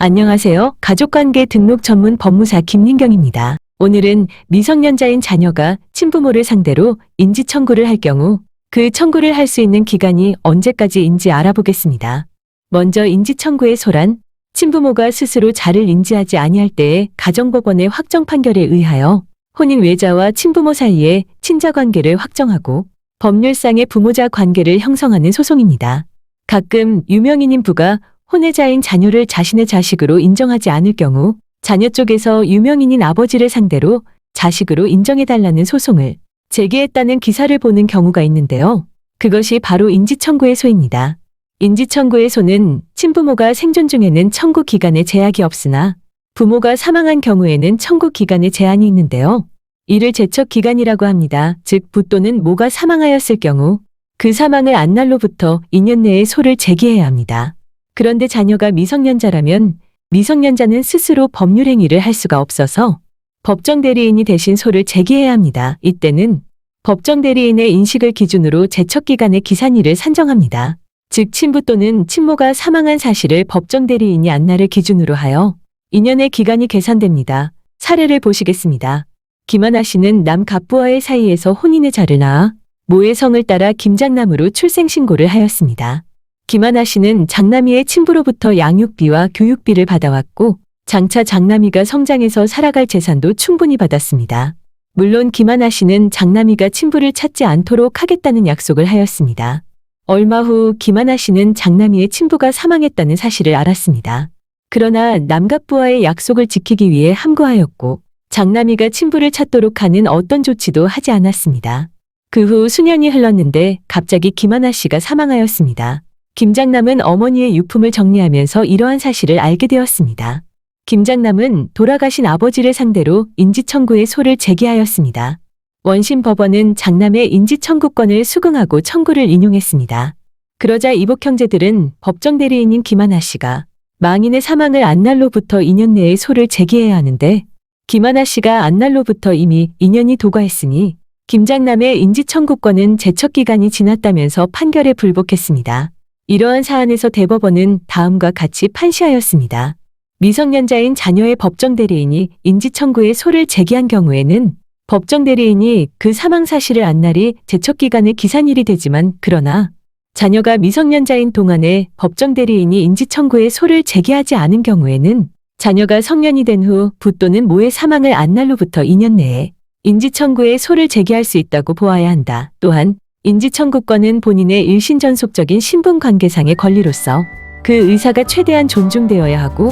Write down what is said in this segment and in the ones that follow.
안녕하세요. 가족관계 등록 전문 법무사 김민경입니다. 오늘은 미성년자인 자녀가 친부모를 상대로 인지청구를 할 경우 그 청구를 할 수 있는 기간이 언제까지인지 알아보겠습니다. 먼저 인지청구의 소란, 친부모가 스스로 자를 인지하지 아니할 때의 가정법원의 확정 판결에 의하여 혼인 외자와 친부모 사이의 친자관계를 확정하고 법률상의 부모자 관계를 형성하는 소송입니다. 가끔 유명인인 부가 혼외자인 자녀를 자신의 자식으로 인정하지 않을 경우 자녀 쪽에서 유명인인 아버지를 상대로 자식으로 인정해달라는 소송을 제기했다는 기사를 보는 경우가 있는데요. 그것이 바로 인지청구의 소입니다. 인지청구의 소는 친부모가 생존 중에는 청구 기간에 제약이 없으나 부모가 사망한 경우에는 청구 기간에 제한이 있는데요. 이를 제척 기간이라고 합니다. 즉 부 또는 모가 사망하였을 경우 그 사망을 안 날로부터 2년 내에 소를 제기해야 합니다. 그런데 자녀가 미성년자라면 미성년자는 스스로 법률 행위를 할 수가 없어서 법정 대리인이 대신 소를 제기해야 합니다. 이때는 법정 대리인의 인식을 기준으로 제척 기간의 기산일을 산정합니다. 즉 친부 또는 친모가 사망한 사실을 법정 대리인이 안 날을 기준으로 하여 2년의 기간이 계산됩니다. 사례를 보시겠습니다. 김하나 씨는 남 갑부와의 사이에서 혼인의 자를 낳아 모의 성을 따라 김장남으로 출생신고를 하였습니다. 김하나 씨는 장남이의 친부로부터 양육비와 교육비를 받아왔고 장차 장남이가 성장해서 살아갈 재산도 충분히 받았습니다. 물론 김하나 씨는 장남이가 친부를 찾지 않도록 하겠다는 약속을 하였습니다. 얼마 후 김하나 씨는 장남이의 친부가 사망했다는 사실을 알았습니다. 그러나 남갑부와의 약속을 지키기 위해 함구하였고 장남이가 친부를 찾도록 하는 어떤 조치도 하지 않았습니다. 그 후 수년이 흘렀는데 갑자기 김하나 씨가 사망하였습니다. 김장남은 어머니의 유품을 정리하면서 이러한 사실을 알게 되었습니다. 김장남은 돌아가신 아버지를 상대로 인지청구의 소를 제기하였습니다. 원심 법원은 장남의 인지청구권을 수긍하고 청구를 인용했습니다. 그러자 이복 형제들은 법정 대리인인 김하나 씨가 망인의 사망을 안 날로부터 2년 내에 소를 제기해야 하는데 김하나 씨가 안 날로부터 이미 2년이 도과했으니 김장남의 인지청구권은 제척기간이 지났다면서 판결에 불복했습니다. 이러한 사안에서 대법원은 다음과 같이 판시하였습니다. 미성년자인 자녀의 법정 대리인이 인지청구의 소를 제기한 경우에는 법정 대리인이 그 사망 사실을 안 날이 제척기간의 기산일이 되지만 그러나 자녀가 미성년자인 동안에 법정 대리인이 인지청구의 소를 제기하지 않은 경우에는 자녀가 성년이 된 후 부 또는 모의 사망을 안 날로부터 2년 내에 인지청구의 소를 제기할 수 있다고 보아야 한다. 또한 인지청구권은 본인의 일신전속적인 신분관계상의 권리로서 그 의사가 최대한 존중되어야 하고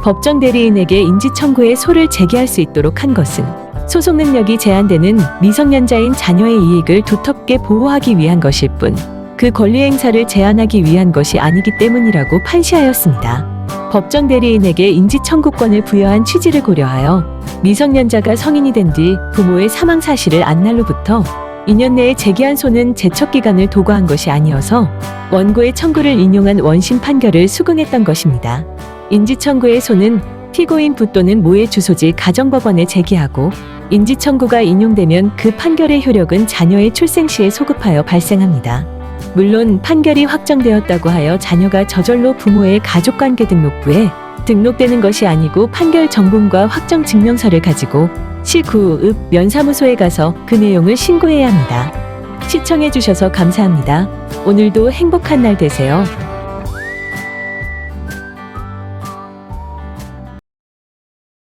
법정 대리인에게 인지청구의 소를 제기할 수 있도록 한 것은 소송 능력이 제한되는 미성년자인 자녀의 이익을 두텁게 보호하기 위한 것일 뿐 그 권리 행사를 제한하기 위한 것이 아니기 때문이라고 판시하였습니다. 법정 대리인에게 인지청구권을 부여한 취지를 고려하여 미성년자가 성인이 된 뒤 부모의 사망 사실을 안 날로부터 2년 내에 제기한 소는 제척기간을 도과한 것이 아니어서 원고의 청구를 인용한 원심 판결을 수긍했던 것입니다. 인지청구의 소는 피고인 부 또는 모의 주소지 가정법원에 제기하고 인지청구가 인용되면 그 판결의 효력은 자녀의 출생 시에 소급하여 발생합니다. 물론 판결이 확정되었다고 하여 자녀가 저절로 부모의 가족관계 등록부에 등록되는 것이 아니고 판결 정본과 확정 증명서를 가지고 시구읍 면사무소에 가서 그 내용을 신고해야 합니다. 시청해주셔서 감사합니다. 오늘도 행복한 날 되세요.